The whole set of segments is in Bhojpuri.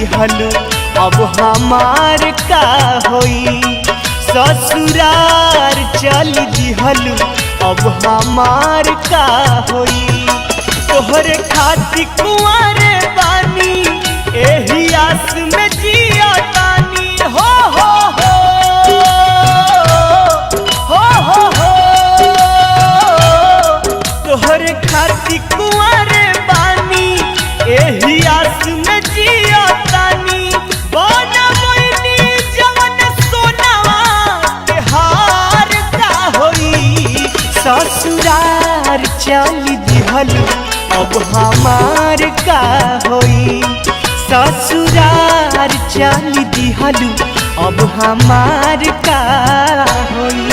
दिहलू अब हमार का होई। ससुरार चल दिहलू अब हमार का होई। तोहरे खातिर कुंवर बानी एही आस में जिया तानी। हो हो हो हो हो हो तोहरे खातिर कुंवर बानी एही आस में जिया तानी। बना मोइनी जवन सोनावा के हार का होई। ससुरार चल दिहलू अब हमार का होई। ससुरार चल दिहलू अब हमार का होई।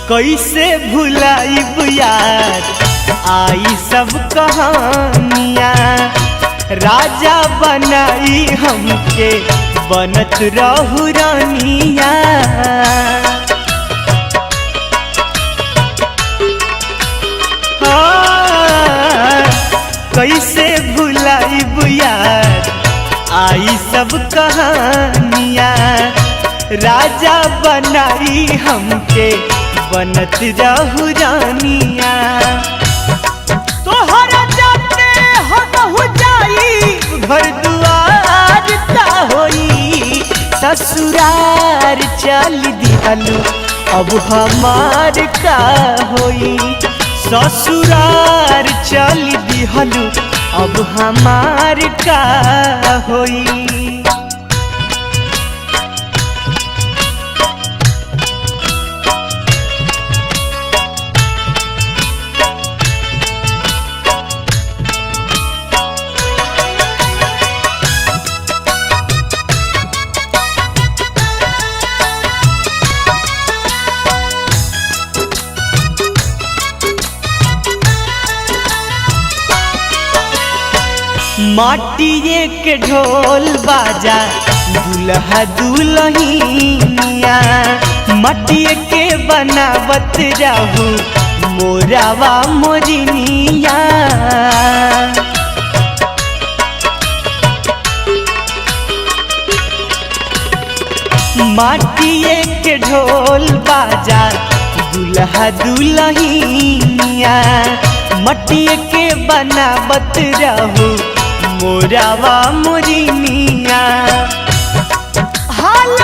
कैसे भुलाइब यार आई सब कहानियाँ। राजा बनाई हमके बनत रहु रानिया। कैसे भुलाइब यार आई सब कहानियाँ। राजा बनाई हमके बनत रहु रानिया। तोहरा जाते हो जाई घर दुआर का होई। ससुरार चल दिहलू अब हमार का होई। ससुरार चल दिहलू अब हमार का होई। माटिए के ढोल बाजा दुल्हा दुल्हनिया। माटिए के बनावत रहू मोरावा मोरिनिया। माटिए के ढोल बाजा दुल्हा दुल्हनिया। मटिए के बनावत रहू मोरावा मोरिनिया। हाल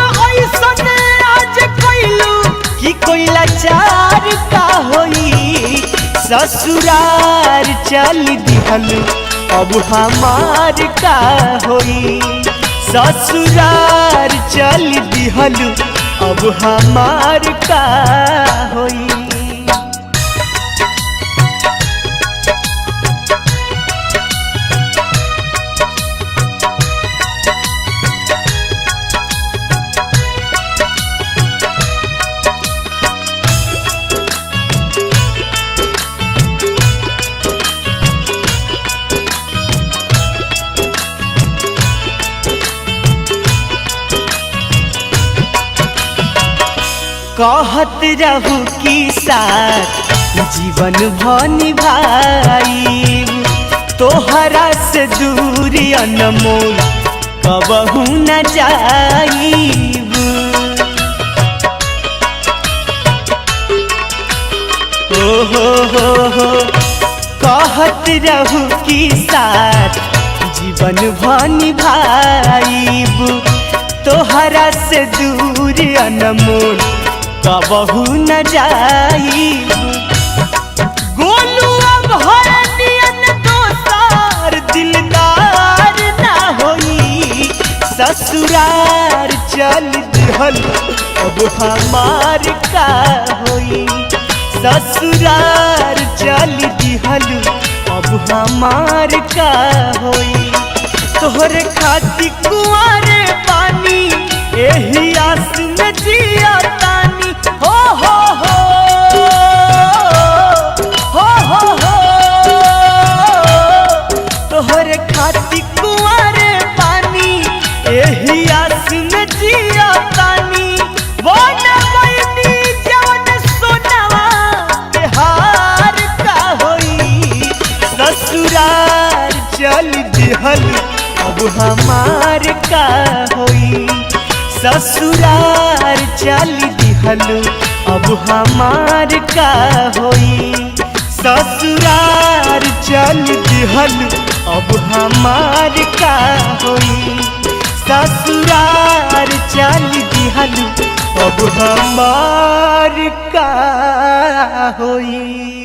ऐसन आज कैलू कि कोई लाचार का होई। ससुरार चल दिहलू अब हमार का होई। ससुरार चल दिहलू अब हमार का होई। कहत रहू की साथ जीवन भर निभाई। तोहरा से दूरी अनमोल कबहू न जाईब। हो कहत रहू की साथ जीवन भर निभाईब। तोहरा से दूरी अनमोल कबहू न जाईब। गोलू अब हरनियन दोसार दिलदार ना होई। ससुरार चल दिहलू अब हमार का होई। ससुरार चल दिहलू अब हमार का होई। तोहरे खातिर कुंवर पानी एही आस में जिया तानी हो हो हो हो हो हो तोहरे खाती कुंवारे पानी एही आस में जिया तानी वो न बनी जवन सोनवा बिहार का होई ससुरार चल दिहल अब हमार का होई ससुरार चल दिहल अब हमार का होई ससुरार चल दिहल अब हमार का होई ससुरार चल दिहल अब हमार का होई।